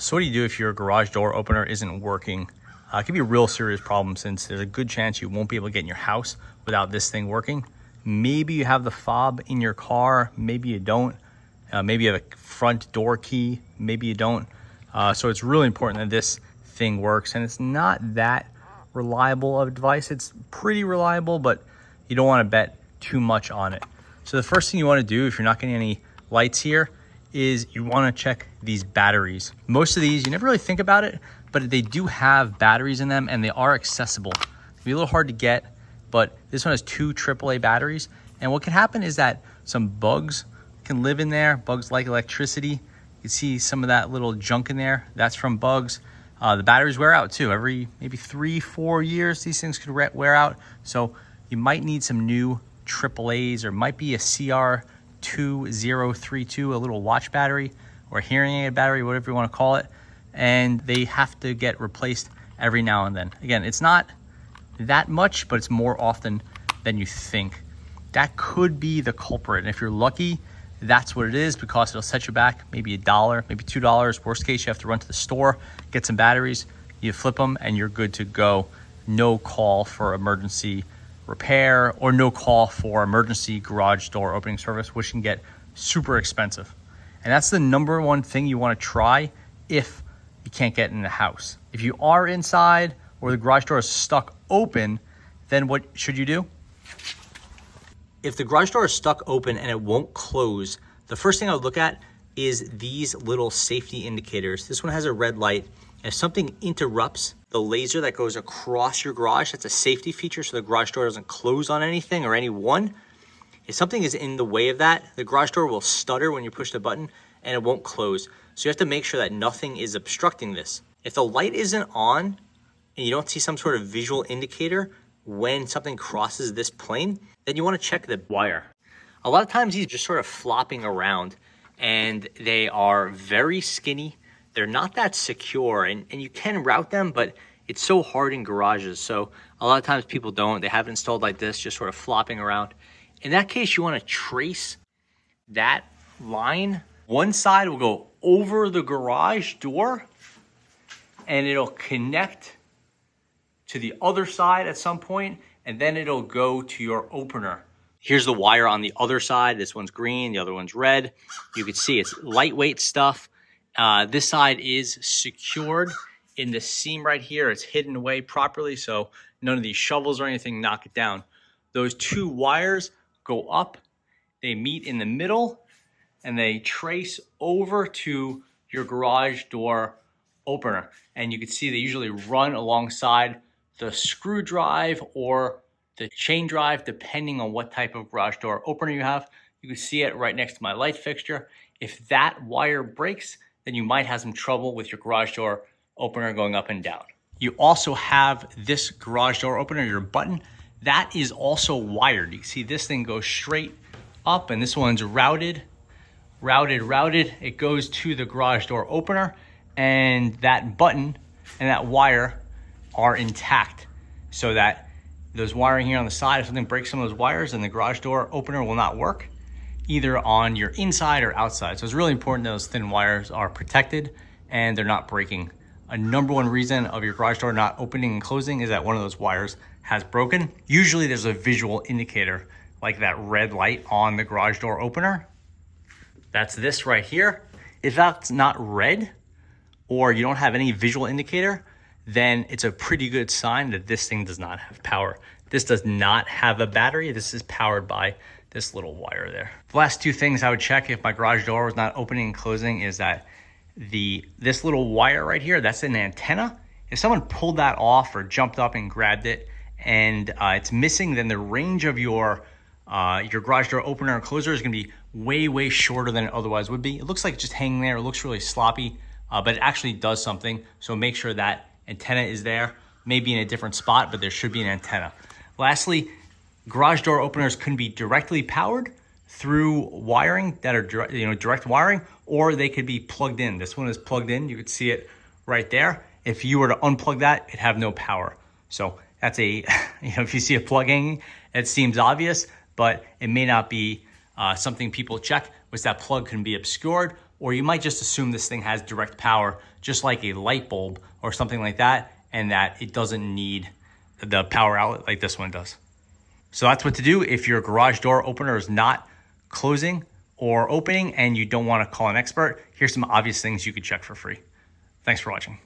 So what do you do if your garage door opener isn't working? It could be a real serious problem since there's a good chance you won't be able to get in your house without this thing working. Maybe you have the fob in your car, maybe you don't. Maybe you have a front door key, maybe you don't. So it's really important that this thing works, and it's not that reliable of a device. It's pretty reliable, but you don't want to bet too much on it. So the first thing you want to do if you're not getting any lights here is you want to check these batteries. Most of these, you never really think about it, but they do have batteries in them and they are accessible. It'll be a little hard to get, but this one has 2 AAA batteries. And what can happen is that some bugs can live in there. Bugs like electricity. You can see some of that little junk in there. That's from bugs. The batteries wear out too. Every maybe 3-4 years, these things could wear out. So you might need some new AAAs, or might be a CR2032, a little watch battery or a hearing aid battery, whatever you want to call it. And they have to get replaced every now and then. Again, it's not that much, but it's more often than you think. That could be the culprit. And if you're lucky, that's what it is, because it'll set you back maybe $1, maybe $2. Worst case, you have to run to the store, get some batteries, you flip them, and you're good to go. No call for emergency repair or no call for emergency garage door opening service, which can get super expensive. And that's the number one thing you want to try if you can't get in the house. If you are inside or the garage door is stuck open, then what should you do? If the garage door is stuck open and it won't close, the first thing I would look at is these little safety indicators. This one has a red light. If something interrupts the laser that goes across your garage, that's a safety feature so the garage door doesn't close on anything or anyone. If something is in the way of that, the garage door will stutter when you push the button and it won't close. So you have to make sure that nothing is obstructing this. If the light isn't on and you don't see some sort of visual indicator when something crosses this plane, then you want to check the wire. A lot of times these are just sort of flopping around and they are very skinny. They're not that secure, and you can route them, but it's so hard in garages. So a lot of times people don't. They have it installed like this, just sort of flopping around. In that case, you want to trace that line. One side will go over the garage door and it'll connect to the other side at some point, and then it'll go to your opener. Here's the wire on the other side. This one's green, the other one's red. You can see it's lightweight stuff. This side is secured in the seam right here. It's hidden away properly, so none of these shovels or anything knock it down. Those 2 wires go up, they meet in the middle, and they trace over to your garage door opener. And you can see they usually run alongside the screw drive or the chain drive, depending on what type of garage door opener you have. You can see it right next to my light fixture. If that wire breaks, then you might have some trouble with your garage door opener going up and down. You also have this garage door opener, your button, that is also wired. You can see this thing goes straight up, and this one's routed. It goes to the garage door opener, and that button and that wire are intact, so that those wiring here on the side, if something breaks some of those wires, then the garage door opener will not work, either on your inside or outside. So it's really important that those thin wires are protected and they're not breaking. A number one reason of your garage door not opening and closing is that one of those wires has broken. Usually there's a visual indicator like that red light on the garage door opener. That's this right here. If that's not red or you don't have any visual indicator, then it's a pretty good sign that this thing does not have power. This does not have a battery. This is powered by this little wire there. The last 2 things I would check if my garage door was not opening and closing is that this little wire right here, that's an antenna. If someone pulled that off or jumped up and grabbed it and it's missing, then the range of your garage door opener and closer is gonna be way, way shorter than it otherwise would be. It looks like it's just hanging there. It looks really sloppy, but it actually does something. So make sure that antenna is there, maybe in a different spot, but there should be an antenna. Lastly, garage door openers can be directly powered through wiring that are direct wiring, or they could be plugged in. This one is plugged in. You could see it right there. If you were to unplug that, it'd have no power. So that's if you see a plug hanging, it seems obvious, but it may not be something people check, which that plug can be obscured, or you might just assume this thing has direct power, just like a light bulb or something like that, and that it doesn't need the power outlet like this one does. So that's what to do if your garage door opener is not closing or opening and you don't want to call an expert. Here's some obvious things you could check for free. Thanks for watching.